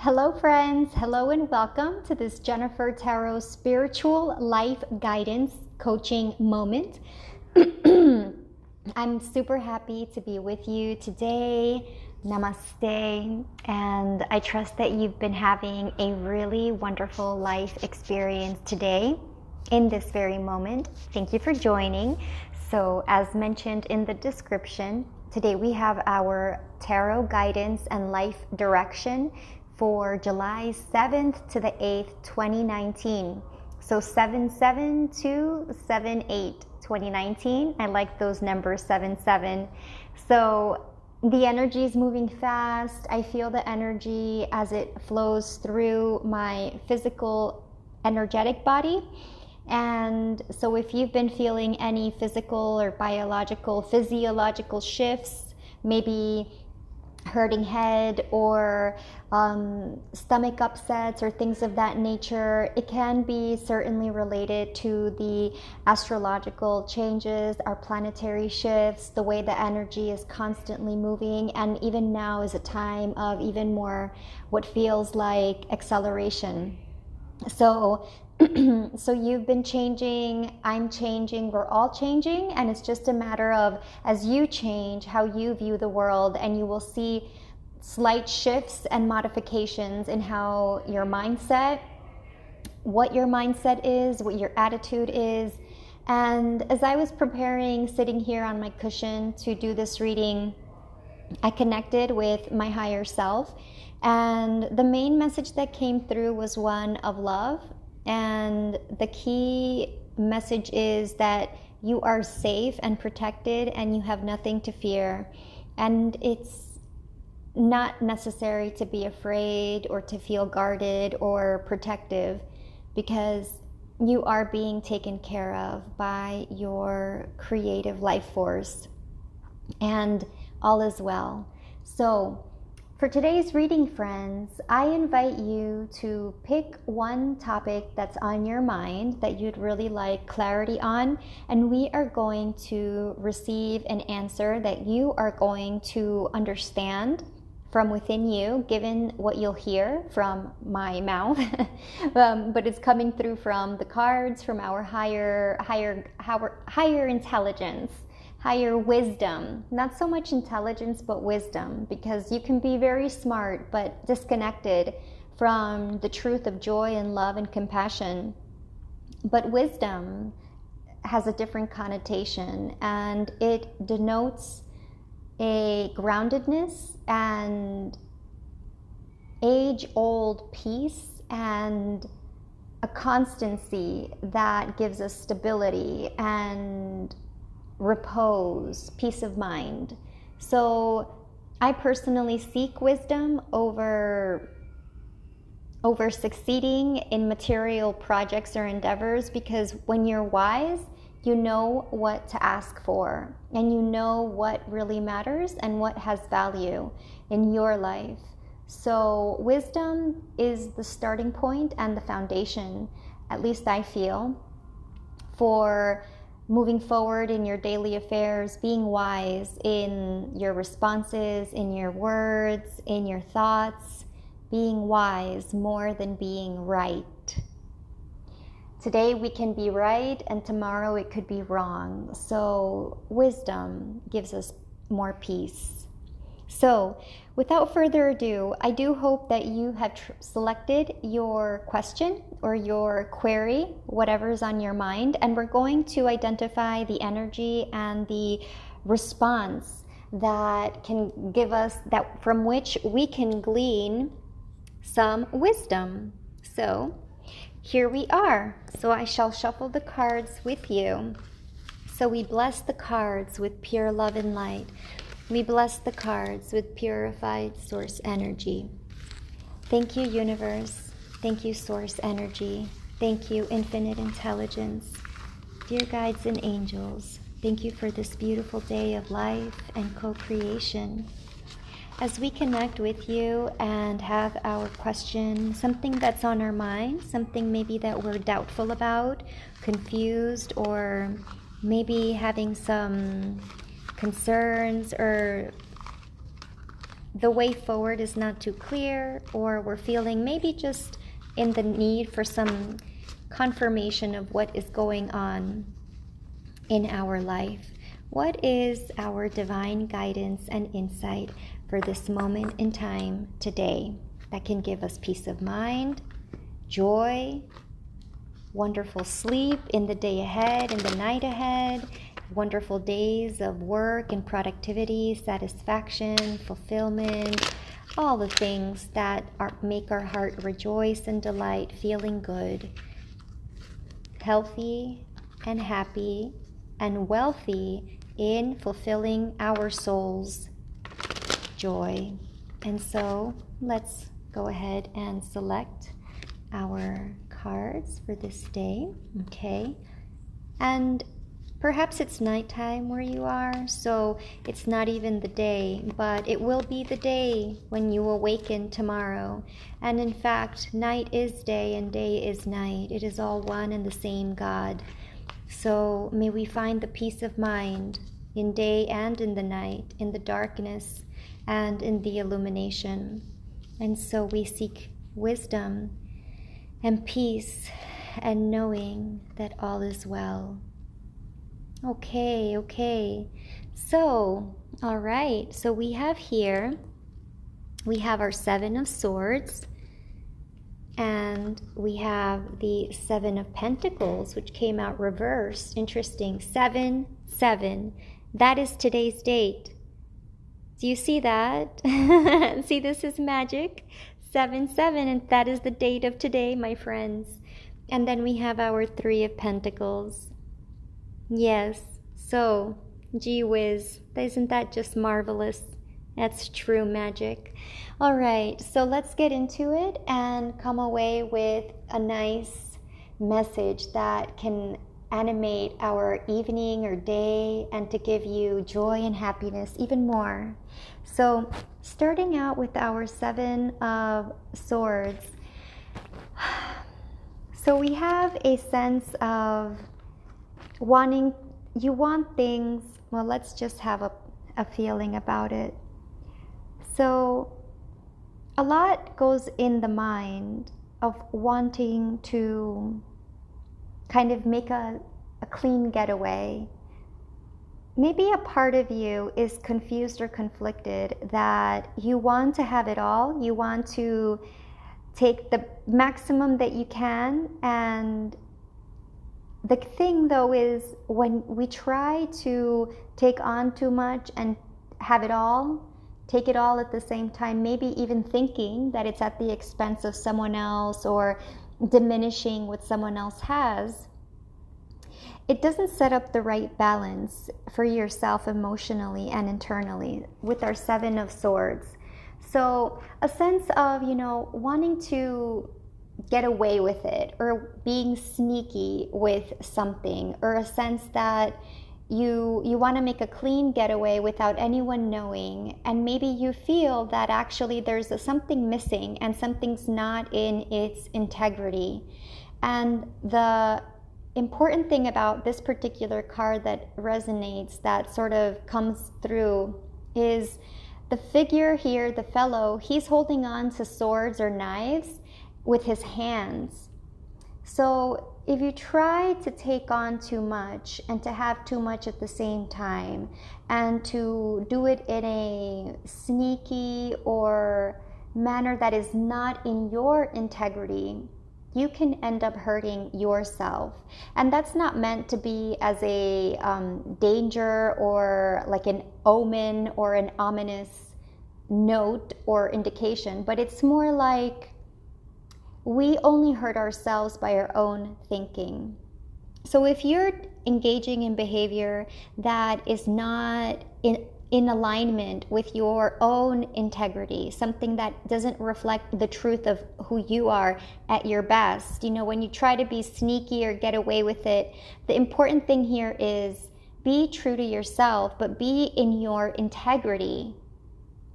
Hello friends, hello and welcome to this Jennifer Tarot Spiritual Life Guidance Coaching Moment. I'm super happy to be with you today. Namaste, and I trust that you've been having a really wonderful life experience today in this very moment. Thank you for joining. So as mentioned in the description, today we have our tarot guidance and life direction for July 7th to the 8th, 2019. So 7/7 to 7/8, 2019. I like those numbers, 7/7. So the energy is moving fast. I feel the energy as it flows through my physical, energetic body. And so if you've been feeling any physical or physiological shifts, maybe hurting head or stomach upsets or things of that nature, it can be certainly related to the astrological changes, our planetary shifts, the way the energy is constantly moving, and even now is a time of even more what feels like acceleration. So you've been changing, I'm changing, we're all changing, and it's just a matter of, as you change, how you view the world, and you will see slight shifts and modifications in how your mindset, what your mindset is, what your attitude is. And as I was preparing, sitting here on my cushion to do this reading, I connected with my higher self, and the main message that came through was one of love. And the key message is that you are safe and protected and you have nothing to fear. And it's not necessary to be afraid or to feel guarded or protective, because you are being taken care of by your creative life force, and all is well. So for today's reading, friends, I invite you to pick one topic that's on your mind that you'd really like clarity on, and we are going to receive an answer that you are going to understand from within you, given what you'll hear from my mouth. But it's coming through from the cards, from our higher intelligence, higher wisdom. Not so much intelligence, but wisdom, because you can be very smart but disconnected from the truth of joy and love and compassion. But wisdom has a different connotation, and it denotes a groundedness and age-old peace and a constancy that gives us stability and repose, peace of mind. So I personally seek wisdom over succeeding in material projects or endeavors, because when you're wise, you know what to ask for, and you know what really matters and what has value in your life. So wisdom is the starting point and the foundation, at least I feel, for moving forward in your daily affairs, being wise in your responses, in your words, in your thoughts, being wise more than being right. Today we can be right, and tomorrow it could be wrong. So wisdom gives us more peace. So without further ado, I do hope that you have selected your question or your query, whatever's on your mind, and we're going to identify the energy and the response that can give us, that from which we can glean some wisdom. So here we are. So I shall shuffle the cards with you. So we bless the cards with pure love and light. We bless the cards with purified source energy. Thank you, universe. Thank you, source energy. Thank you, infinite intelligence. Dear guides and angels, thank you for this beautiful day of life and co-creation. As we connect with you and have our question, something that's on our mind, something maybe that we're doubtful about, confused, or maybe having some concerns or the way forward is not too clear, or we're feeling maybe just in the need for some confirmation of what is going on in our life. What is our divine guidance and insight for this moment in time today that can give us peace of mind, joy, wonderful sleep in the day ahead, in the night ahead, wonderful days of work and productivity, satisfaction, fulfillment, all the things that make our heart rejoice and delight, feeling good, healthy and happy and wealthy in fulfilling our soul's joy. And so let's go ahead and select our cards for this day, okay? And perhaps it's nighttime where you are, so it's not even the day, but it will be the day when you awaken tomorrow. And in fact, night is day and day is night. It is all one and the same God. So may we find the peace of mind in day and in the night, in the darkness and in the illumination. And so we seek wisdom and peace and knowing that all is well. Okay. So, all right. So we have our 7 of Swords, and we have the 7 of Pentacles, which came out reversed. Interesting. 7, 7. That is today's date. Do you see that? See, this is magic. 7, 7, and that is the date of today, my friends. And then we have our 3 of Pentacles. Yes, so, gee whiz, isn't that just marvelous? That's true magic. All right, so let's get into it and come away with a nice message that can animate our evening or day and to give you joy and happiness even more. So, starting out with our 7 of Swords. So we have a sense of you want things, well, let's just have a feeling about it. So a lot goes in the mind of wanting to kind of make a clean getaway. Maybe a part of you is confused or conflicted that you want to have it all. You want to take the maximum that you can, and the thing though is when we try to take on too much and have it all, take it all at the same time, maybe even thinking that it's at the expense of someone else or diminishing what someone else has, it doesn't set up the right balance for yourself emotionally and internally with our 7 of Swords. So a sense of, wanting to get away with it, or being sneaky with something, or a sense that you want to make a clean getaway without anyone knowing, and maybe you feel that actually there's something missing and something's not in its integrity. And the important thing about this particular card that resonates, that sort of comes through, is the figure here, the fellow, he's holding on to swords or knives with his hands. So if you try to take on too much and to have too much at the same time, and to do it in a sneaky or manner that is not in your integrity, you can end up hurting yourself. And that's not meant to be as a danger or like an omen or an ominous note or indication, but it's more like we only hurt ourselves by our own thinking. So if you're engaging in behavior that is not in alignment with your own integrity, something that doesn't reflect the truth of who you are at your best, when you try to be sneaky or get away with it, the important thing here is be true to yourself, but be in your integrity,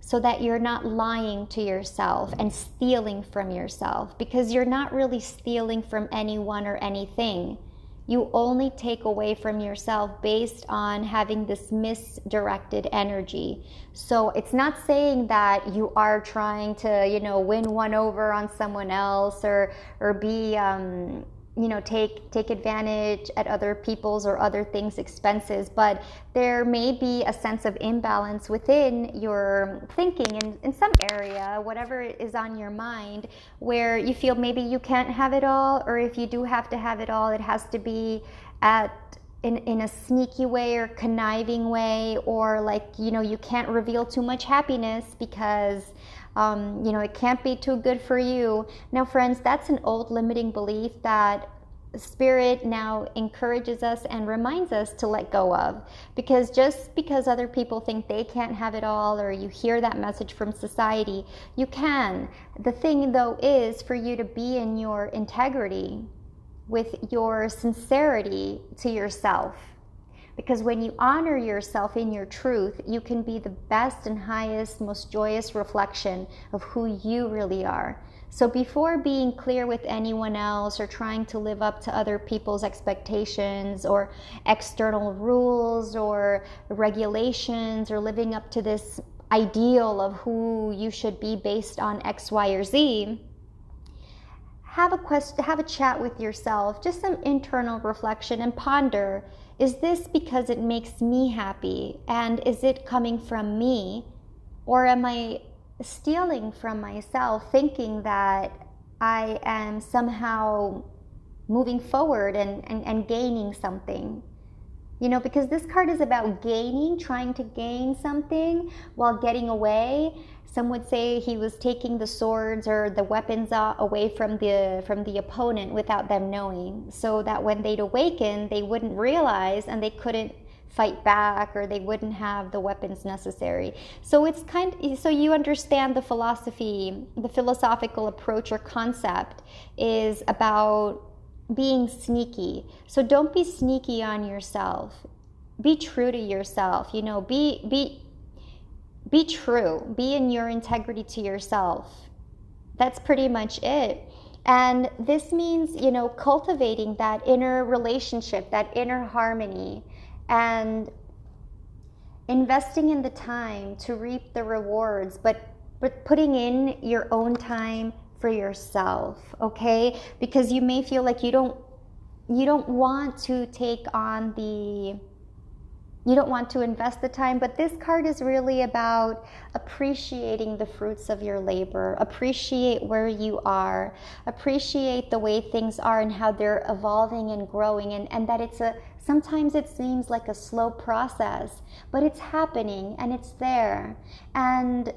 so that you're not lying to yourself and stealing from yourself, because you're not really stealing from anyone or anything. You only take away from yourself based on having this misdirected energy. So it's not saying that you are trying to, win one over on someone else, or be, take advantage at other people's or other things' expenses, but there may be a sense of imbalance within your thinking in some area, whatever is on your mind, where you feel maybe you can't have it all, or if you do have to have it all, it has to be in a sneaky way or conniving way, or you can't reveal too much happiness because it can't be too good for you. Now, friends, that's an old limiting belief that Spirit now encourages us and reminds us to let go of. Because just because other people think they can't have it all, or you hear that message from society, you can. The thing, though, is for you to be in your integrity with your sincerity to yourself. Because when you honor yourself in your truth, you can be the best and highest, most joyous reflection of who you really are. So before being clear with anyone else, or trying to live up to other people's expectations or external rules or regulations, or living up to this ideal of who you should be based on X, Y, or Z, have a chat with yourself, just some internal reflection, and ponder, is this because it makes me happy? And is it coming from me? Or am I stealing from myself, thinking that I am somehow moving forward and gaining something? Because this card is about gaining, trying to gain something while getting away. Some would say he was taking the swords or the weapons away from the opponent without them knowing, so that when they'd awaken, they wouldn't realize and they couldn't fight back, or they wouldn't have the weapons necessary. So so you understand the philosophical approach or concept is about being sneaky. So don't be sneaky on yourself. Be true to yourself. Be true. Be in your integrity to yourself. That's pretty much it. And this means, cultivating that inner relationship, that inner harmony, and investing in the time to reap the rewards, but putting in your own time for yourself, okay? Because you may feel like you don't want to take on you don't want to invest the time, but this card is really about appreciating the fruits of your labor. Appreciate where you are. Appreciate the way things are and how they're evolving and growing, and that sometimes it seems like a slow process, but it's happening and it's there. And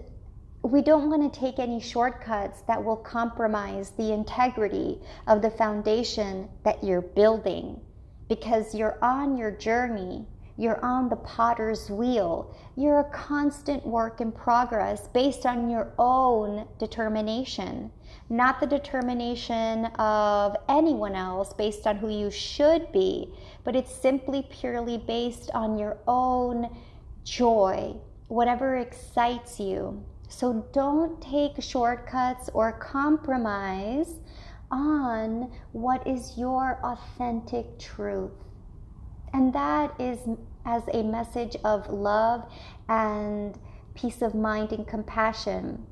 we don't want to take any shortcuts that will compromise the integrity of the foundation that you're building, because you're on your journey. You're on the potter's wheel. You're a constant work in progress based on your own determination, not the determination of anyone else based on who you should be, but it's simply purely based on your own joy, whatever excites you. So don't take shortcuts or compromise on what is your authentic truth. And that is as a message of love and peace of mind and compassion.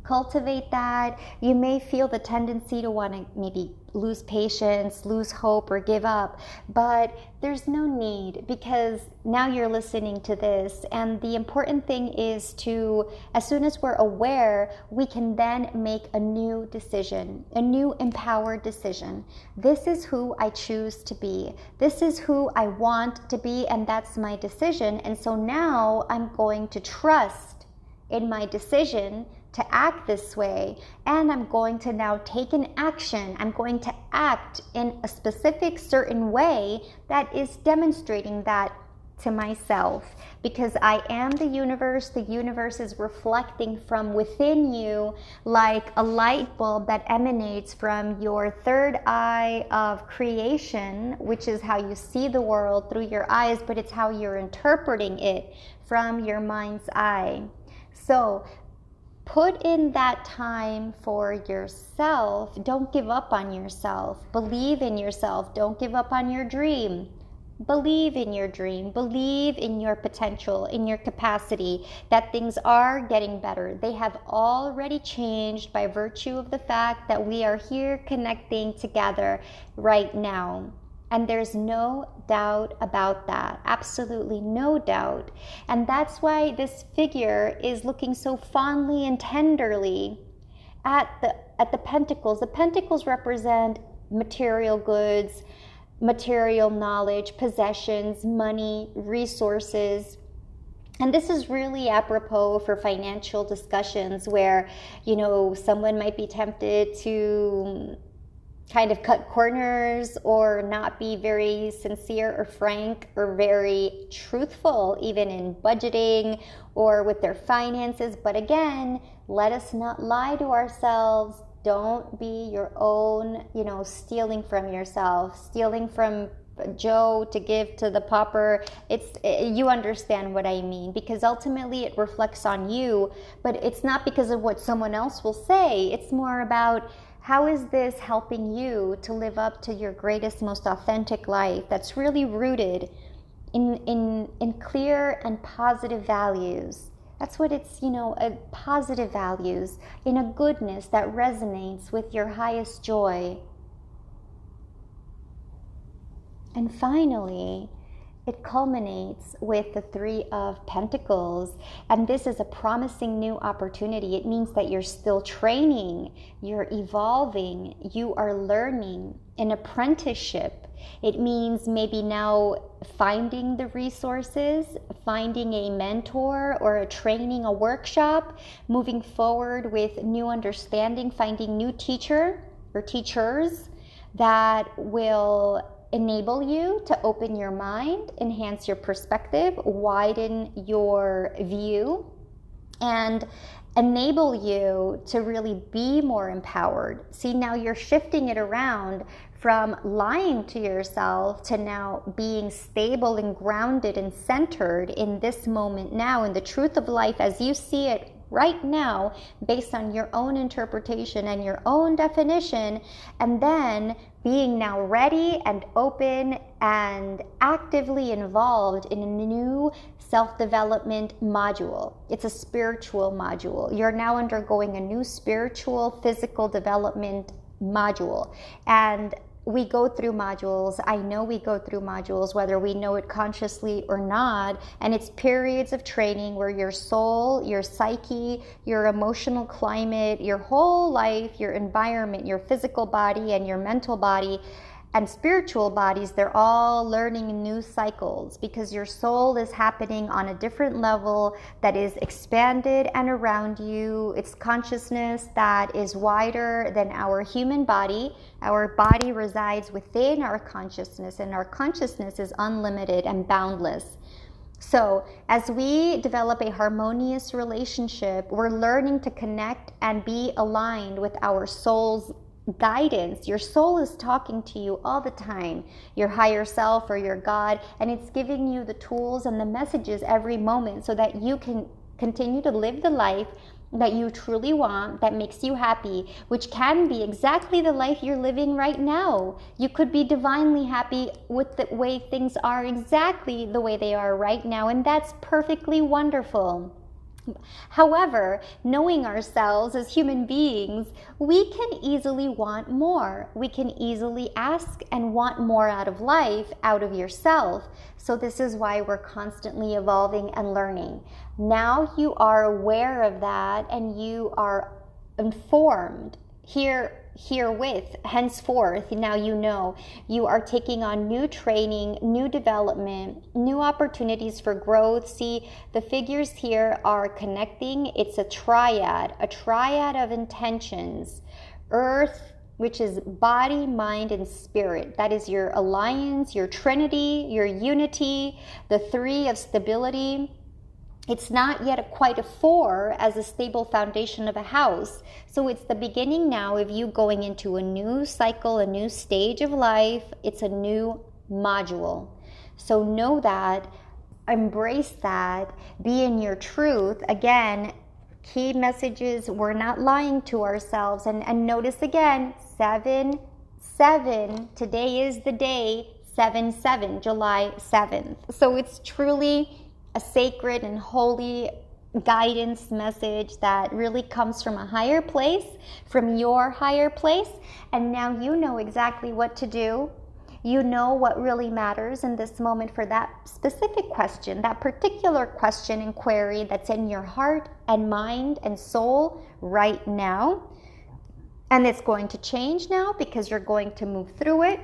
Cultivate that. You may feel the tendency to want to maybe lose patience, lose hope, or give up, but there's no need, because now you're listening to this, and the important thing is to, as soon as we're aware, we can then make a new decision, a new empowered decision. This is who I choose to be. This is who I want to be, and that's my decision. And so now I'm going to trust in my decision to act this way, and I'm going to now take an action. I'm going to act in a specific certain way that is demonstrating that to myself, because I am the universe. The universe is reflecting from within you like a light bulb that emanates from your third eye of creation, which is how you see the world through your eyes, but it's how you're interpreting it from your mind's eye. So Put in that time for yourself. Don't give up on yourself. Believe in yourself. Don't give up on your dream. Believe in your dream. Believe in your potential, in your capacity, that things are getting better. They have already changed by virtue of the fact that we are here connecting together right now. And there's no doubt about that. Absolutely no doubt. And that's why this figure is looking so fondly and tenderly at the pentacles. The pentacles represent material goods, material knowledge, possessions, money, resources. And this is really apropos for financial discussions where, someone might be tempted to kind of cut corners or not be very sincere or frank or very truthful, even in budgeting or with their finances. But again, let us not lie to ourselves. Don't be your own, stealing from yourself, stealing from Joe to give to the pauper. You understand what I mean, because ultimately it reflects on you, but it's not because of what someone else will say. It's more about, how is this helping you to live up to your greatest, most authentic life that's really rooted in clear and positive values? That's what it's, positive values, in a goodness that resonates with your highest joy. And finally, it culminates with the Three of Pentacles, and this is a promising new opportunity. It means that you're still training, you're evolving, you are learning, an apprenticeship. It means maybe now finding the resources, finding a mentor or a training, a workshop, moving forward with new understanding, finding new teacher or teachers that will enable you to open your mind, enhance your perspective, widen your view, and enable you to really be more empowered. See, now you're shifting it around from lying to yourself to now being stable and grounded and centered in this moment now, in the truth of life as you see it right now, based on your own interpretation and your own definition, and then being now ready and open and actively involved in a new self-development module. It's a spiritual module. You're now undergoing a new spiritual, physical development module. And we go through modules. I know we go through modules, whether we know it consciously or not. And it's periods of training where your soul, your psyche, your emotional climate, your whole life, your environment, your physical body and your mental body and spiritual bodies, they're all learning new cycles, because your soul is happening on a different level that is expanded and around you. It's consciousness that is wider than our human body. Our body resides within our consciousness, and our consciousness is unlimited and boundless. So as we develop a harmonious relationship, we're learning to connect and be aligned with our soul's guidance. Your soul is talking to you all the time, your higher self or your God, and it's giving you the tools and the messages every moment so that you can continue to live the life that you truly want, that makes you happy, which can be exactly the life you're living right now. You could be divinely happy with the way things are, exactly the way they are right now, and that's perfectly wonderful. However, knowing ourselves as human beings, we can easily want more. We can easily ask and want more out of life, out of yourself. So this is why we're constantly evolving and learning. Now you are aware of that and you are informed herewith, henceforth. Now you know you are taking on new training, new development, new opportunities for growth. See, the figures here are connecting. It's a triad of intentions. Earth, which is body, mind, and spirit. That is your alliance, your trinity, your unity, the three of stability. It's not yet quite a four as a stable foundation of a house. So it's the beginning now of you going into a new cycle, a new stage of life. It's a new module. So know that, embrace that, be in your truth. Again, Key messages, we're not lying to ourselves. And notice again, 7/7, today is the day, 7/7, July 7th. So it's truly a sacred and holy guidance message that really comes from a higher place, from your higher place. And now you know exactly what to do. You know what really matters in this moment for that specific question, that particular question and query that's in your heart and mind and soul right now. And it's going to change now because you're going to move through it.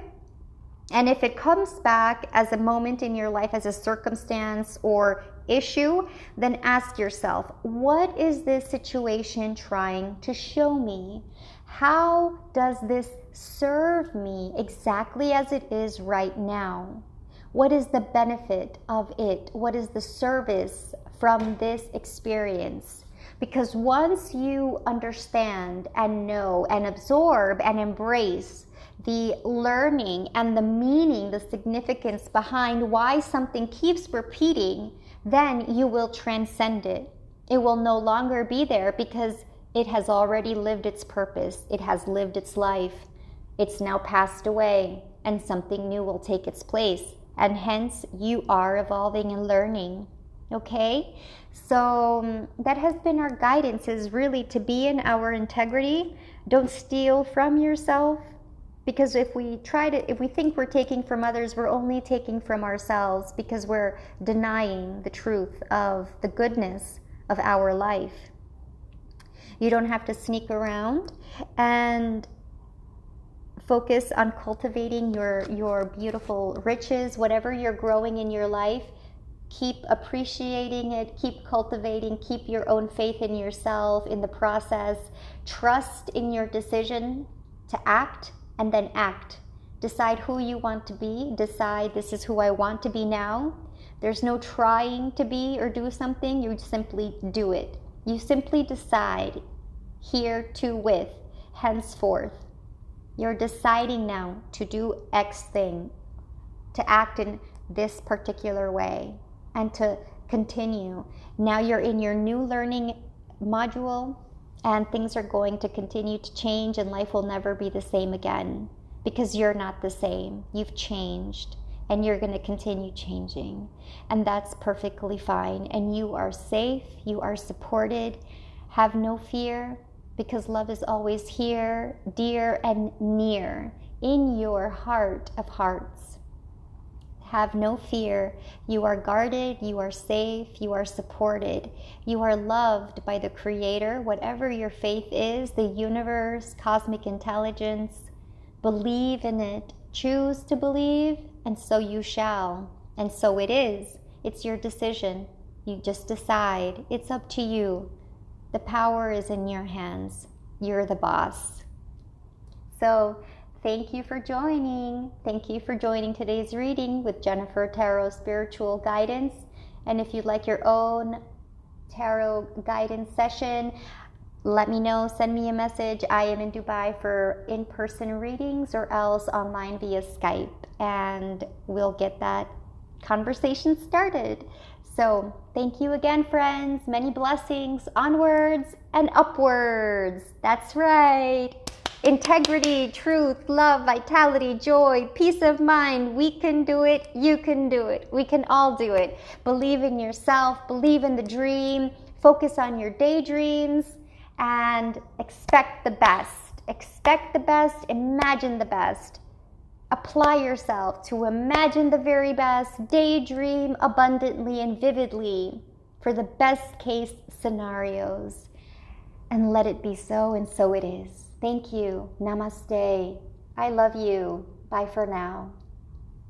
And if it comes back as a moment in your life, as a circumstance or issue, then ask yourself, what is this situation trying to show me? How does this serve me exactly as it is right now? What is the benefit of it? What is the service from this experience? Because once you understand and know and absorb and embrace the learning and the meaning, the significance behind why something keeps repeating, then you will transcend it. It will no longer be there because it has already lived its purpose. It has lived its life. It's now passed away, and something new will take its place. And hence, you are evolving and learning. Okay? So that has been our guidance, is really to be in our integrity. Don't steal from yourself. Because if we think we're taking from others, we're only taking from ourselves because we're denying the truth of the goodness of our life. You don't have to sneak around, and focus on cultivating your beautiful riches, whatever you're growing in your life. Keep appreciating it, keep cultivating, keep your own faith in yourself, in the process. Trust in your decision to act. And then act. Decide who you want to be. Decide, this is who I want to be now. There's no trying to be or do something. You simply do it. You simply decide, herewith, henceforth. You're deciding now to do X thing, to act in this particular way, and to continue. Now you're in your new learning module, and things are going to continue to change, and life will never be the same again because you're not the same. You've changed, and you're going to continue changing, and that's perfectly fine. And you are safe, you are supported. Have no fear, because love is always here, dear and near, in your heart of hearts. Have no fear. You are guarded, you are safe, you are supported. You are loved by the Creator, whatever your faith is, the universe, cosmic intelligence. Believe in it. Choose to believe, and so you shall. And so it is. It's your decision. You just decide. It's up to you. The power is in your hands. You're the boss. So, thank you for joining. Thank you for joining today's reading with Jennifer Tarot Spiritual Guidance. And if you'd like your own tarot guidance session, let me know. Send me a message. I am in Dubai for in-person readings or else online via Skype. And we'll get that conversation started. So thank you again, friends. Many blessings. Onwards and upwards. That's right. Integrity, truth, love, vitality, joy, peace of mind. We can do it. You can do it. We can all do it. Believe in yourself. Believe in the dream. Focus on your daydreams and expect the best. Expect the best. Imagine the best. Apply yourself to imagine the very best. Daydream abundantly and vividly for the best case scenarios. And let it be so, and so it is. Thank you. Namaste. I love you. Bye for now.